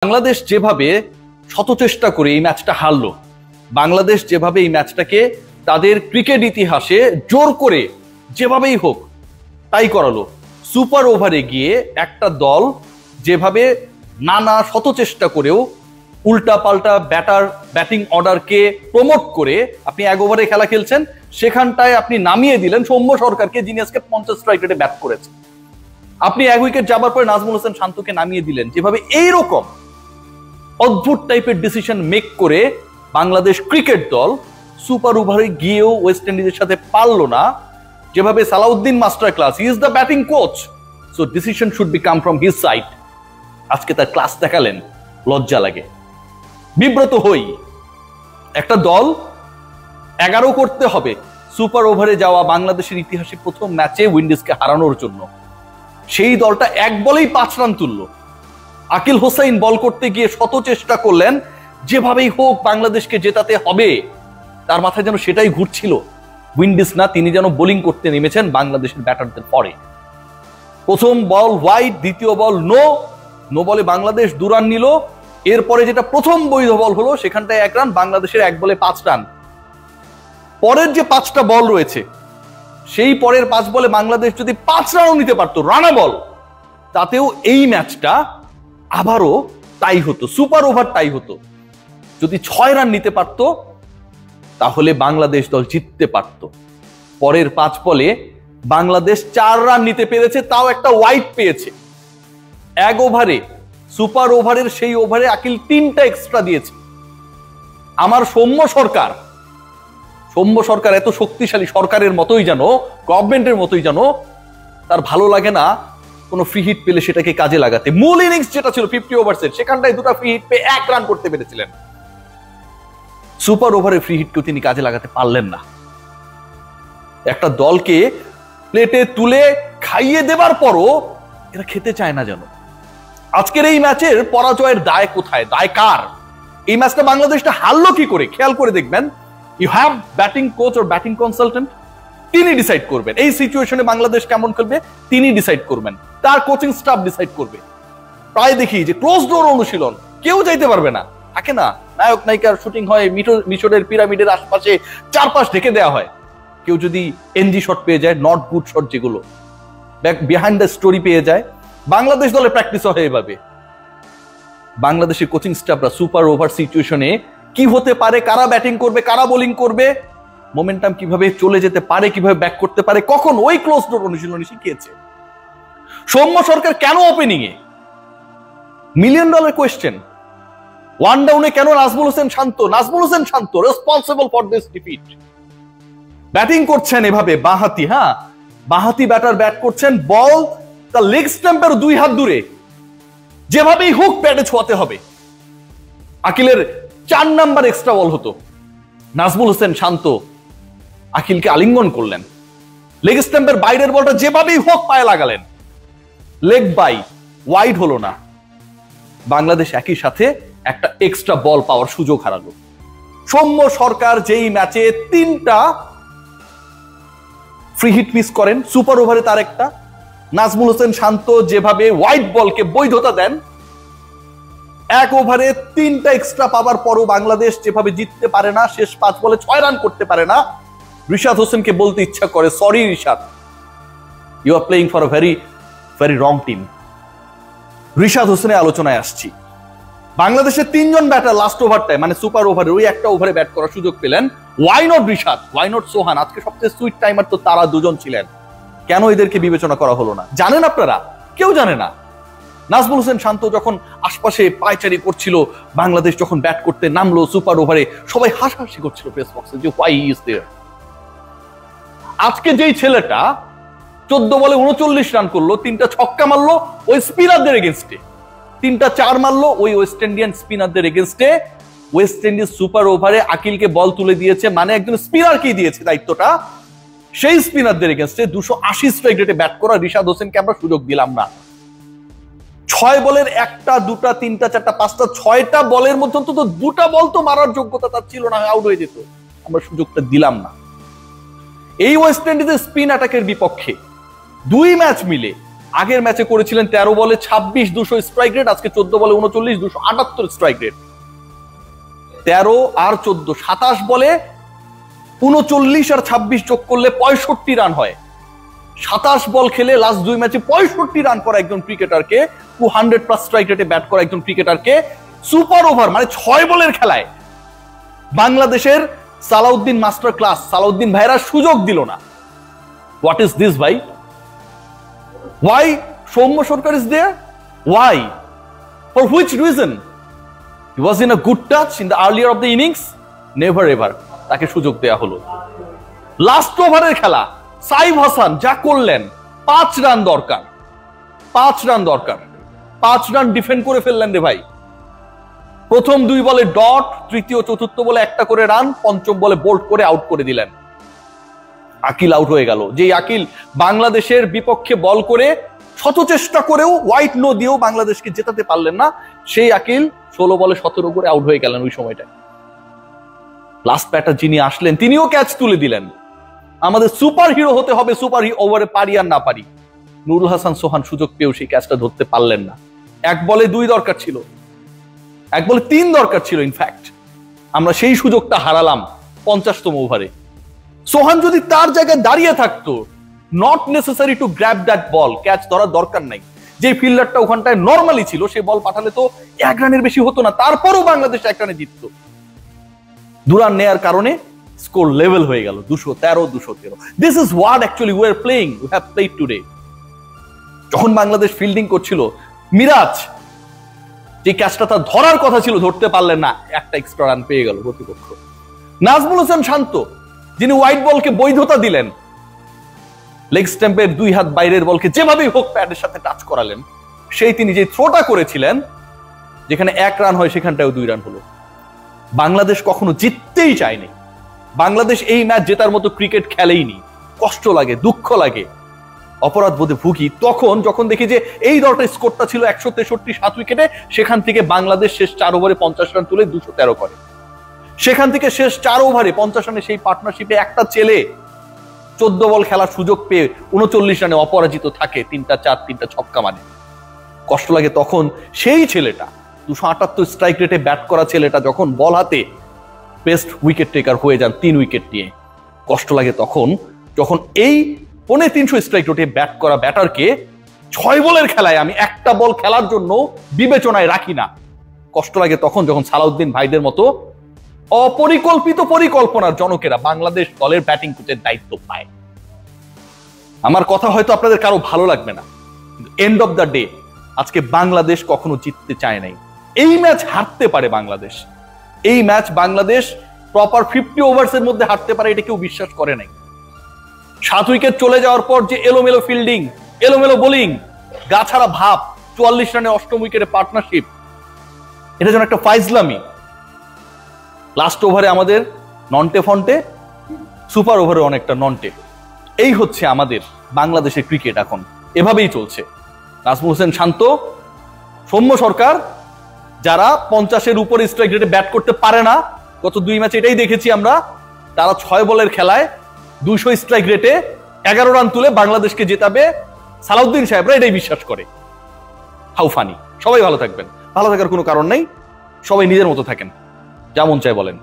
বাংলাদেশ যেভাবে শতচেষ্টা করে এই ম্যাচটা হারলো, বাংলাদেশ যেভাবে এই ম্যাচটাকে তাদের ক্রিকেট ইতিহাসে জোর করে যেভাবেই হোক তাই করালো, সুপার ওভারে গিয়ে একটা দল যেভাবে নানা শতচেষ্টা করেও উল্টা পাল্টা ব্যাটিং অর্ডারকে প্রমোট করে আপনি এক ওভারে খেলা খেলছেন, সেখানটায় আপনি নামিয়ে দিলেন সৌম্য সরকারকে, যিনি আজকে 50 স্ট্রাইক রেটে ব্যাট করেছেন। আপনি এক উইকেট যাবার পরে নাজমুল হোসেন শান্তকে নামিয়ে দিলেন। যেভাবে এইরকম অদ্ভুত টাইপের ডিসিশন মেক করে বাংলাদেশ ক্রিকেট দল সুপার ওভারে গিয়েও ওয়েস্ট ইন্ডিজের সাথে পারলো না, যেভাবে Salahuddin master class, he is the batting coach, so decision should be come from his side. আজকে তার ক্লাস দেখালেন, লজ্জা লাগে, বিব্রত হই। একটা দল 11 করতে হবে সুপার ওভারে যাওয়া বাংলাদেশের ইতিহাসে প্রথম ম্যাচে উইন্ডিজকে হারানোর জন্য, সেই দলটা এক বলেই 5 রান তুললো। আকিল হোসেন বল করতে গিয়ে শত চেষ্টা করলেন, যেভাবেই হোক বাংলাদেশকে জেতাতে হবে, তার মাথায় যেন সেটাই ঘুরছিল। উইন্ডিজ না, তিনি যেন বোলিং করতে নেমেছেন বাংলাদেশের ব্যাটারদের পরে। প্রথম বল ওয়াইড, দ্বিতীয় বল নো বলে বাংলাদেশ 2 রান নিল। এরপরে যেটা প্রথম বৈধ বল হলো, সেখানটায় 1 রান, বাংলাদেশের 1 বলে 5 রান। পরের যে 5টা বল রয়েছে, সেই পরের 5 বলে বাংলাদেশ যদি 5 রানও নিতে পারতো, রানা বল, তাতেও এই ম্যাচটা আবারও টাই হতো, সুপার ওভার টাই হতো। যদি 6 রান নিতে পারতো, তাহলে বাংলাদেশ দল জিততে পারত। পরের 5 বলে বাংলাদেশ 4 রান নিতে পেরেছে, তাও একটা ওয়াইড পেয়েছে। 1 ওভারে, সুপার ওভারের সেই ওভারে আকিল 3টা এক্সট্রা দিয়েছে। আমার সৌম্য সরকার এত শক্তিশালী সরকারের মতোই যেন, গভর্নমেন্টের মতোই যেন তার ভালো লাগে না কোনো ফ্রি হিট পেলে সেটাকে কাজে লাগাতে। মূল ইনিংস যেটা ছিল 50 ওভার্সের, সেখানটায় 2টা ফ্রি হিট পেয়ে 1 রান করতে পেরেছিলেন। সুপার ওভারে ফ্রি হিটকেও তিনি কাজে লাগাতে পারলেন না। একটা দলকে প্লেটে তুলে খাইয়ে দেবার পরও এরা খেতে চায় না যেন। আজকের এই ম্যাচের পরাজয়ের দায় কোথায়, দায় কার? এই ম্যাচটা বাংলাদেশটা হারলো কি করে? খেয়াল করে দেখবেন, you have batting coach or batting consultant, তিনি ডিসাইড করবেন এই সিচুয়েশনে বাংলাদেশ কেমন খেলবে, তিনি ডিসাইড করবেন, তার কোচিং স্টাফ ডিসাইড করবে। প্রায় দেখি যে ক্লোজ ডোর অনুশীলন, কেউ যাইতে পারবে না, থাকে না, নায়ক নায়িকার শুটিং হয় মিশরের পিরামিডের আশপাশে, চারপাশ ঢেকে দেওয়া হয়। কেউ যদি এনজি শট পেয়ে যায়, নট গুড শট যেগুলো বিহাইন্ড দ্য স্টোরি পেয়ে যায়, বাংলাদেশ দলে প্র্যাকটিস হয় এভাবে। বাংলাদেশের কোচিং স্টাফরা সুপার ওভার সিচুয়েশনে কি হতে পারে, কারা ব্যাটিং করবে, কারা বোলিং করবে, মোমেন্টাম কিভাবে চলে যেতে পারে, কিভাবে ব্যাক করতে পারে, কখন ওই ক্লোজ ডোর অনুশীলনে শিখিয়েছে। সৌম্য সরকার কেন ওপেনিং এ? Million dollar question. 1 ডাউনে কেন Najmul Hossain Shanto responsible for this defeat. Batting করছেন এভাবে বাঁহাতি ব্যাটার ব্যাট করছেন, বল তার লেগ স্ট্যাম্পের 2 হাত দূরে, যেভাবেই হোক প্যাডে ছোঁয়াতে হবে। আকিলের 4 নাম্বার এক্সট্রা বল হতো, নাজমুল হোসেন শান্ত আকিলকে আলিঙ্গন করলেন, লেগ স্ট্যাম্পের বাইরের বলটা যেভাবেই হোক পায়ে লাগালেন, লেগ বাই, ওয়াইড হলো না। বাংলাদেশ একই সাথে একটা এক্সট্রা বল পাওয়ার সুযোগ হারালো। সৌম্য সরকার যেই ম্যাচে 3টা ফ্রি হিট মিস করেন, সুপার ওভারে তার একটা, নাজমুল হোসেন শান্ত যেভাবে হোয়াইট বলকে বৈধতা দেন, 1 ওভারে 3টা এক্সট্রা পাওয়ার পরও বাংলাদেশ যেভাবে জিততে পারে না, শেষ 5 বলে 6 রান করতে পারে না। রিশাদ হোসেনকে বলতে ইচ্ছা করে, sorry Rishad, you are playing for a very very wrong team. Rishad হোসেনের আলোচনায় আসছি। বাংলাদেশের 3 জন ব্যাটার লাস্ট ওভারটায়, মানে সুপার ওভারে, ওই একটা ওভারে ব্যাট করার সুযোগ পেলেন। Why not Rishad, why not Sohan? আজকে সবচেয়ে সুইট টাইমার তো তারা 2 জন ছিলেন, কেন এদেরকে বিবেচনা করা হলো না? জানেন আপনারা? কেউ জানে না। নাজমুল হোসেন শান্ত যখন আশপাশে পায়চারি করছিল, বাংলাদেশ যখন ব্যাট করতে নামলো সুপার ওভারে, সবাই হাসাহাসি করছিল প্রেস বক্সে যে হোয়াই ইজ দেয়ার। আজকে যেই ছেলেটা 14 বলে 39 রান করলো, 3টা ছক্কা মারলো ওই স্পিনারদের এগেনস্টে, 3টা 4 মারলো ওই ওয়েস্ট ইন্ডিয়ান স্পিনারদের এগেনস্টে। ওয়েস্ট ইন্ডিজ সুপার ওভারে আকিলকে বল তুলে দিয়েছে, মানে একজন স্পিনারকেই দিয়েছে দায়িত্বটা। সেই স্পিনারদের এগেনস্টে 280 স্ট্রাইক রেটে ব্যাট করা রিশাদ হোসেনকে আমরা সুযোগ দিলাম না। 6 বলের 1টা 2টা 3টা 4টা 5টা 6টা বলের মধ্যে অন্তত 2টা বল তো মারার যোগ্যতা তার ছিল না, আউট হয়ে যেত। আমরা সুযোগটা দিলাম না। এই ওয়েস্ট ইন্ডিজের স্পিন অ্যাটাকের বিপক্ষে 2 ম্যাচ মিলে আগের ম্যাচে করেছিলেন 13 বলে 26 200 স্ট্রাইক রেট, আজকে 14 বলে 39 278 স্ট্রাইক রেট। 13 আর 14 27 বলে 39 আর 26 যোগ করলে 65 রান হয়। 27 বল খেলে লাস্ট 2 ম্যাচে 65 রান করা একজন ক্রিকেটারকে, 200+ স্ট্রাইক রেটে ব্যাট করা একজন ক্রিকেটারকে সুপার ওভার মানে 6 বলের খেলায় বাংলাদেশের সালাউদ্দিন মাস্টার ক্লাস, সালাউদ্দিন ভাইরা সুযোগ দিল না। হোয়াট ইজ দিস ভাই? Why Soumya Sarkar is there? Why? For which reason? He was in a good touch in the earlier of the innings. Never ever তাকে সুযোগ দেয়া হলো। লাস্ট ওভারের খেলা সাইফ হাসান যা করলেন, 5 রান দরকার, 5 রান দরকার, 5 রান ডিফেন্ড করে ফেললেন রে ভাই। প্রথম 2 বলে ডট, তৃতীয় চতুর্থ বলে একটা করে রান, পঞ্চম বলে বোল্ড করে আউট করে দিলেন। আকিল আউট হয়ে গেল। যে আকিল বাংলাদেশের বিপক্ষে বল করে শত চেষ্টা করেও হোয়াইট নো দিয়েও বাংলাদেশকে জেতাতে পারলেন না, সেই আকিল 16 বলে 17 করে আউট হয়ে গেলেন ওই সময়টায়। লাস্ট ব্যাটার যিনি আসলেন তিনিও ক্যাচ তুলে দিলেন। আমাদের সুপার হিরো হতে হবে, সুপার ওভারে পারি আর না পারি। নুরুল হাসান সোহান সুযোগ পেয়েও সেই ক্যাচটা ধরতে পারলেন না। 1 বলে 2 দরকার ছিল, 1 বলে 3 দরকার ছিল। ইনফ্যাক্ট আমরা সেই সুযোগটা হারালাম 50তম ওভারে। সোহান যদি তার জায়গায় দাঁড়িয়ে থাকতো, not necessary to grab that ball, catch ধরার দরকার নাই। যে ফিল্ডারটা ওখানটায় নর্মালি ছিল সে বল পাঠালে তো 1 রানের বেশি হতো না, তারপরও বাংলাদেশ 1 রানে জিততো। 2 রান নেয়ার কারণে স্কোর লেভেল হয়ে গেল 213-213। This is what actually we are playing, we have played today. যখন বাংলাদেশ ফিল্ডিং করছিল, মিরাজ যে ক্যাচটা তার ধরার কথা ছিল ধরতে পারলেন না, একটা এক্সট্রা রান পেয়ে গেল প্রতিপক্ষ। নাজমুল হোসেন শান্ত যিনি হোয়াইট বলকে বৈধতা দিলেন, লেগ স্ট্যাম্পের 2 হাত বাইরের বলকে যেভাবেই হোক প্যাডের সাথে টাচ করালেন, সেই তিনি যে থ্রোটা করেছিলেন যেখানে 1 রান হয় সেখানটাও 2 রান হলো। বাংলাদেশ কখনো জিততেই চায়নি। বাংলাদেশ এই ম্যাচ জেতার মতো ক্রিকেট খেলেইনি। কষ্ট লাগে, দুঃখ লাগে, অপরাধ বোধে ভুগি তখন যখন দেখি যে এই দলটার স্কোরটা ছিল 163 7 উইকেটে, সেখান থেকে বাংলাদেশ শেষ 4 ওভারে 50 রান তুলে 213 করে। সেখান থেকে শেষ 4 ওভারে 50 রানে সেই পার্টনারশিপে একটা ছেলে 14 বল খেলার সুযোগ পেয়ে 39 রানে অপরাজিত থাকে, 3টা 4 3টা ছক্কা মানে। কষ্ট লাগে তখন সেই ছেলেটা 278 স্ট্রাইক রেটে ব্যাট করা ছেলেটা যখন বল হাতে বেস্ট উইকেট টেকার হয়ে যান 3 উইকেট নিয়ে। কষ্ট লাগে তখন যখন এই 350 স্ট্রাইক রেটে ব্যাট করা ব্যাটারকে 6 বলের খেলায় আমি একটা বল খেলার জন্য বিবেচনায় রাখি না। কষ্ট লাগে তখন যখন সালাউদ্দিন ভাইদের মতো অপরিকল্পিত পরিকল্পনার জনকেরা বাংলাদেশ দলের ব্যাটিং কোচের দায়িত্ব পায়। আমার কথা হয়তো আপনাদের কারো ভালো লাগবে না, এন্ড অফ দ্য ডে আজকে বাংলাদেশ কখনো জিততে চায় নাই। এই ম্যাচ হারতে পারে বাংলাদেশ, এই ম্যাচ বাংলাদেশ প্রপার 50 ওভার্সের মধ্যে হারতে পারে, এটা কেউ বিশ্বাস করে নাই। 7 উইকেট চলে যাওয়ার পর যে এলোমেলো ফিল্ডিং, এলোমেলো বোলিং, গাছাড়া ভাব, 44 রানে 8ম উইকেটে পার্টনারশিপ, এটা যেন একটা ফাইজলামি। লাস্ট ওভারে আমাদের নন্টে ফন্টে, সুপার ওভারে অনেকটা নন্টে। এই হচ্ছে আমাদের বাংলাদেশের ক্রিকেট এখন, এভাবেই চলছে। নাজমুল হোসেন শান্ত, সৌম্য সরকার যারা 50-এর উপরে স্ট্রাইক রেটে ব্যাট করতে পারে না, গত 2 ম্যাচে এটাই দেখেছি আমরা, তারা 6 বলের খেলায় 200 স্ট্রাইক রেটে 11 রান তুলে বাংলাদেশকে জেতাবে সালাউদ্দিন সাহেবরা এটাই বিশ্বাস করে। How funny. সবাই ভালো থাকবেন, ভালো থাকার কোনো কারণ নাই, সবাই নিজের মতো থাকেন, যেমন চাই বলেন।